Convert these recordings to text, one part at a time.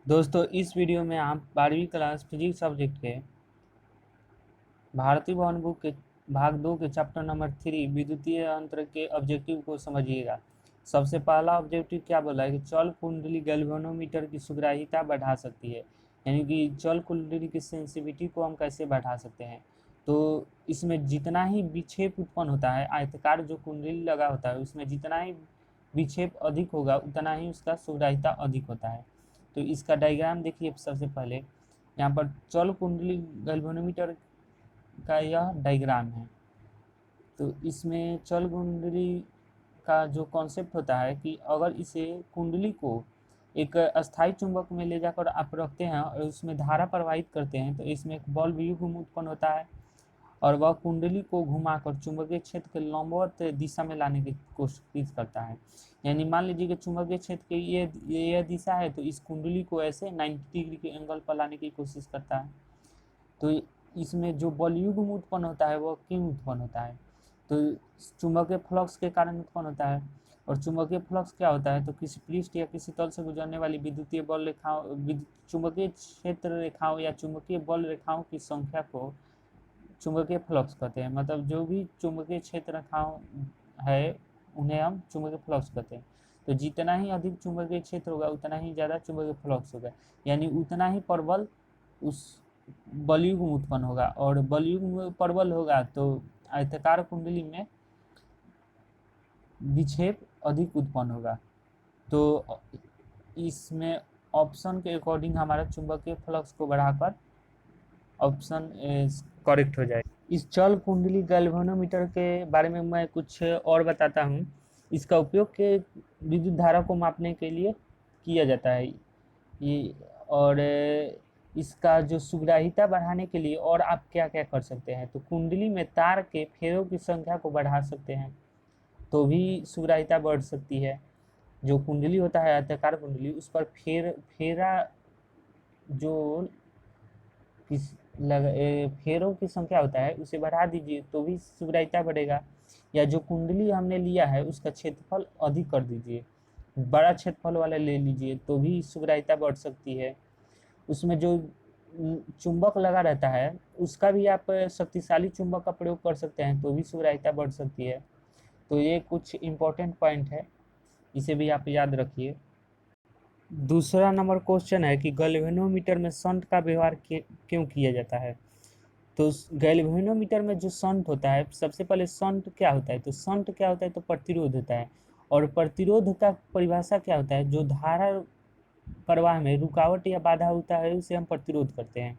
दोस्तों इस वीडियो में आप 12वीं क्लास फिजिक्स सब्जेक्ट के भारतीय भवन बुक के भाग 2 के चैप्टर नंबर 3 विद्युतीय यंत्र के ऑब्जेक्टिव को समझिएगा। सबसे पहला ऑब्जेक्टिव क्या बोला है कि चल कुंडली गैल्वेनोमीटर की सुग्राह्यता बढ़ा सकती है, यानी कि चल कुंडली की सेंसिटिविटी को हम कैसे बढ़ा सकते हैं। तो इसमें जितना ही विक्षेप उत्पन्न होता है, आयताकार जो कुंडली लगा होता है उसमें जितना ही विक्षेप अधिक होगा उतना ही उसका सुग्राह्यता अधिक होता है। तो इसका डायग्राम देखिए। सबसे पहले यहाँ पर चल कुंडली गैल्वेनोमीटर का यह डायग्राम है। तो इसमें चल कुंडली का जो कॉन्सेप्ट होता है कि अगर इसे कुंडली को एक अस्थायी चुंबक में ले जाकर आप रखते हैं और उसमें धारा प्रवाहित करते हैं तो इसमें एक बल व्यूह उत्पन्न होता है और वह कुंडली को घुमाकर चुंबकीय क्षेत्र के लंबवत दिशा में लाने की कोशिश करता है। यानी मान लीजिए कि चुंबकीय क्षेत्र की ये दिशा है तो इस कुंडली को ऐसे 90 डिग्री के एंगल पर लाने की कोशिश करता है। तो इसमें जो बलयुग्म उत्पन्न होता है वह क्यों उत्पन्न होता है, तो चुंबकीय फ्लक्स के कारण उत्पन्न होता है। और चुंबकीय फ्लक्स क्या होता है, तो किसी पृष्ठ या किसी तल से गुजरने वाली विद्युतीय बल रेखाओं, चुंबकीय क्षेत्र रेखाओं या चुंबकीय बल रेखाओं की संख्या को चुंबकीय फ्लक्स कहते हैं। मतलब जो भी चुंबकीय क्षेत्र रेखाओं है उन्हें हम चुंबकीय फ्लक्स कहते हैं। तो जितना ही अधिक चुंबकीय क्षेत्र होगा उतना ही ज़्यादा चुंबकीय फ्लक्स होगा, यानी उतना ही प्रबल उस बलयुग्म उत्पन्न होगा। और बलयुग्म प्रबल होगा तो आयताकार कुंडली में विक्षेप अधिक उत्पन्न होगा। तो इसमें ऑप्शन के अकॉर्डिंग हमारा चुंबकीय फ्लक्स को बढ़ाकर ऑप्शन करेक्ट हो जाएगा। इस चल कुंडली गैल्वेनोमीटर के बारे में मैं कुछ और बताता हूँ। इसका उपयोग के विद्युत धारा को मापने के लिए किया जाता है ये। और इसका जो सुग्राह्यता बढ़ाने के लिए और आप क्या क्या कर सकते हैं, तो कुंडली में तार के फेरों की संख्या को बढ़ा सकते हैं तो भी सुग्राह्यता बढ़ सकती है। जो कुंडली होता है आयताकार कुंडली उस पर फेरा जो फेरों की संख्या होता है उसे बढ़ा दीजिए तो भी सुग्राह्यता बढ़ेगा। या जो कुंडली हमने लिया है उसका क्षेत्रफल अधिक कर दीजिए, बड़ा क्षेत्रफल वाला ले लीजिए तो भी सुग्राह्यता बढ़ सकती है। उसमें जो चुंबक लगा रहता है उसका भी आप शक्तिशाली चुंबक का प्रयोग कर सकते हैं तो भी सुग्राह्यता बढ़ सकती है। तो ये कुछ इम्पोर्टेंट पॉइंट है, इसे भी आप याद रखिए। दूसरा नंबर क्वेश्चन है कि गैल्वेनोमीटर में शंट का व्यवहार क्यों किया जाता है। तो गैल्वेनोमीटर में जो शंट होता है, सबसे पहले शंट क्या होता है, तो शंट क्या होता है, तो प्रतिरोध होता है। और प्रतिरोध का परिभाषा क्या होता है, जो धारा प्रवाह में रुकावट या बाधा होता है उसे हम प्रतिरोध करते हैं।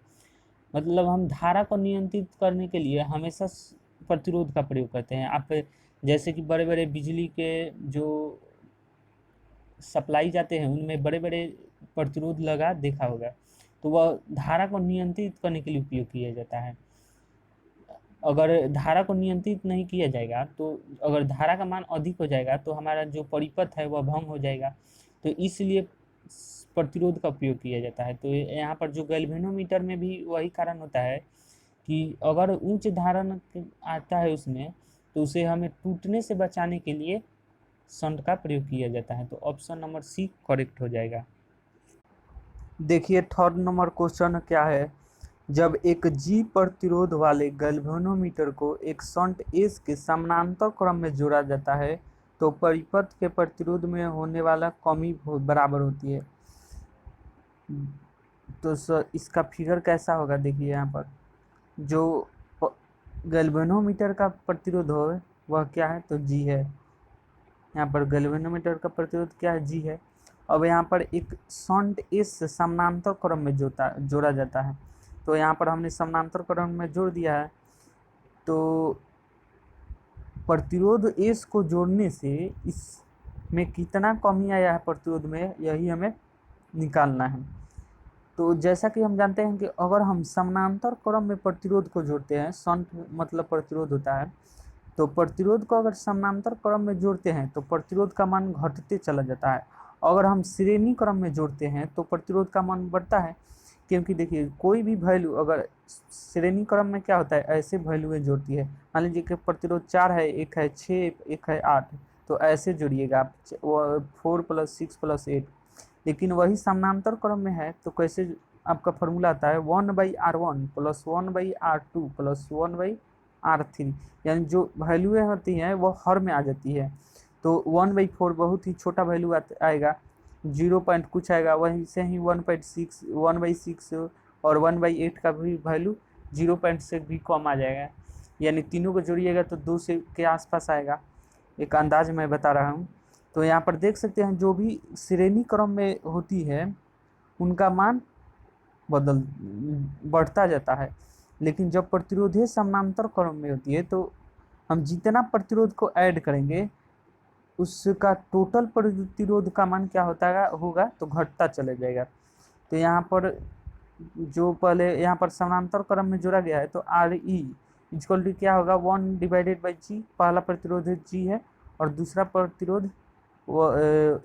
मतलब हम धारा को नियंत्रित करने के लिए हमेशा प्रतिरोध का प्रयोग करते हैं। आप जैसे कि बड़े बड़े बिजली के जो सप्लाई जाते हैं उनमें बड़े बड़े प्रतिरोध लगा देखा होगा, तो वह धारा को नियंत्रित करने के लिए उपयोग किया जाता है। अगर धारा को नियंत्रित नहीं किया जाएगा तो अगर धारा का मान अधिक हो जाएगा तो हमारा जो परिपथ है वह भंग हो जाएगा। तो इसलिए प्रतिरोध का उपयोग किया जाता है। तो यहाँ पर जो गैल्वेनोमीटर में भी वही कारण होता है कि अगर उच्च धारण आता है उसमें तो उसे हमें टूटने से बचाने के लिए शंट का प्रयोग किया जाता है। तो ऑप्शन नंबर सी करेक्ट हो जाएगा। देखिए थर्ड नंबर क्वेश्चन क्या है, जब एक जी प्रतिरोध वाले गैल्वेनोमीटर को एक शंट एस के समानांतर क्रम में जोड़ा जाता है तो परिपथ के प्रतिरोध में होने वाला कमी बराबर होती है। तो सर इसका फिगर कैसा होगा, देखिए यहाँ पर जो गैल्वेनोमीटर का प्रतिरोध हो वह क्या है, तो जी है। यहाँ पर गैल्वेनोमीटर का प्रतिरोध क्या है, जी है। अब यहाँ पर एक शंट एस समानांतर क्रम में जोड़ा जाता है। तो यहाँ पर हमने समानांतर क्रम में जोड़ दिया है। तो प्रतिरोध एस को जोड़ने से इसमें कितना कमी आया है प्रतिरोध में, यही हमें निकालना है। तो जैसा कि हम जानते हैं कि अगर हम समानांतर क्रम में प्रतिरोध को जोड़ते हैं, शंट मतलब प्रतिरोध होता है, तो प्रतिरोध को अगर समानांतर क्रम में जोड़ते हैं तो प्रतिरोध का मान घटते चला जाता है। अगर हम श्रेणी क्रम में जोड़ते हैं तो प्रतिरोध का मान बढ़ता है। क्योंकि देखिए कोई भी वैल्यू अगर श्रेणी क्रम में क्या होता है, ऐसे वैल्यूएं जोड़ती है। मान लीजिए कि प्रतिरोध 4 है, एक है 6, एक है 8, तो ऐसे जोड़िएगा आप 4 + 6 + 8। लेकिन वही समानांतर क्रम में है तो कैसे आपका फॉर्मूला आता है 1/r1 plus 1/r2 plus 1/r3, यानी जो वैल्यूएं होती हैं वो हर में आ जाती है। तो 1/4 बहुत ही छोटा वैल्यू आएगा, 0 पॉइंट कुछ आएगा, वहीं से ही 1.6 1/6 और 1/8 का भी वैल्यू 0 पॉइंट से भी कम आ जाएगा, यानी तीनों को जोड़िएगा तो 2 से के आसपास आएगा। एक अंदाज मैं बता रहा हूँ। तो यहाँ पर देख सकते हैं जो भी श्रेणी क्रम में होती है उनका मान बढ़ता जाता है, लेकिन जब प्रतिरोधीय समानांतर क्रम में होती है तो हम जितना प्रतिरोध को ऐड करेंगे उसका टोटल प्रतिरोध का मान क्या होगा तो घटता चला जाएगा। तो यहाँ पर जो पहले यहाँ पर समानांतर क्रम में जोड़ा गया है तो आर ई इक्वल टू क्या होगा 1/g, पहला प्रतिरोध जी है और दूसरा प्रतिरोध वो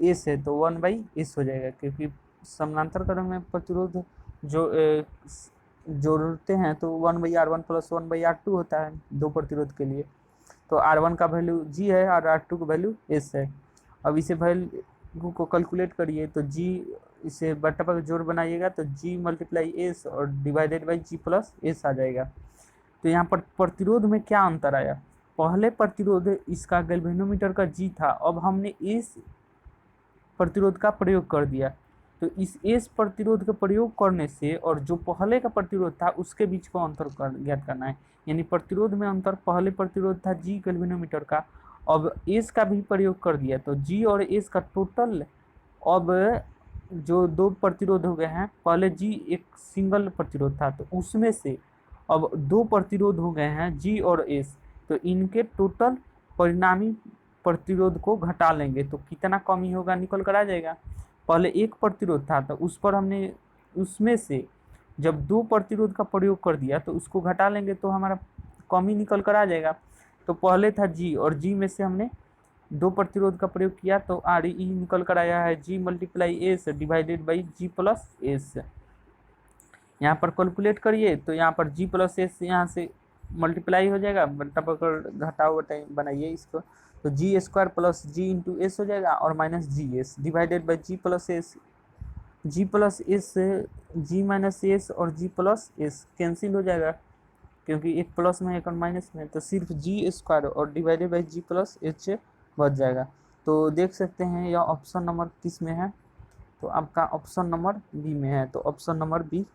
एस है तो 1/s हो जाएगा, क्योंकि समानांतर क्रम में प्रतिरोध जो जोड़ते हैं तो 1/r1 प्लस 1/r2 होता है दो प्रतिरोध के लिए। तो R1 का वैल्यू G है और R2 का वैल्यू S है। अब इसे वैल्यू को कैलकुलेट करिए तो G इसे बट्टा पर जोड़ बनाइएगा तो G मल्टीप्लाई S और divided by G plus S आ जाएगा। तो यहाँ पर प्रतिरोध में क्या अंतर आया, पहले प्रतिरोध इसका गैल्वेनोमीटर का G था, अब हमने S प्रतिरोध का प्रयोग कर दिया। तो इस S प्रतिरोध का प्रयोग करने से और जो पहले का प्रतिरोध था उसके बीच का अंतर ज्ञात करना है, यानी प्रतिरोध में अंतर, पहले प्रतिरोध था G गैल्वेनोमीटर का, अब S का भी प्रयोग कर दिया तो G और S का टोटल, अब जो दो प्रतिरोध हो गए हैं, पहले G एक सिंगल प्रतिरोध था तो उसमें से अब दो प्रतिरोध हो गए हैं G और S, तो इनके टोटल परिणामी प्रतिरोध को घटा लेंगे तो कितना कमी होगा निकल कर आ जाएगा। पहले एक प्रतिरोध था तो उस पर हमने उसमें से जब दो प्रतिरोध का प्रयोग कर दिया तो उसको घटा लेंगे तो हमारा कमी निकल कर आ जाएगा। तो पहले था G और G में से हमने दो प्रतिरोध का प्रयोग किया तो आर ई निकल कर आया है G multiply S divided by G plus S. यहाँ पर कैलकुलेट करिए तो यहाँ पर G प्लस एस यहाँ से मल्टीप्लाई हो जाएगा, बट्टा पकड़ घटाओ बनाइए इसको तो G square plus G into S हो जाएगा और minus G S divided by G plus S. G plus S G minus S और जी प्लस एस कैंसिल हो जाएगा क्योंकि एक प्लस में एक और माइनस में, तो सिर्फ जी स्क्वायर और divided by G plus H बच जाएगा। तो देख सकते हैं यह ऑप्शन नंबर किस में है, तो आपका ऑप्शन नंबर बी में है, तो ऑप्शन नंबर बी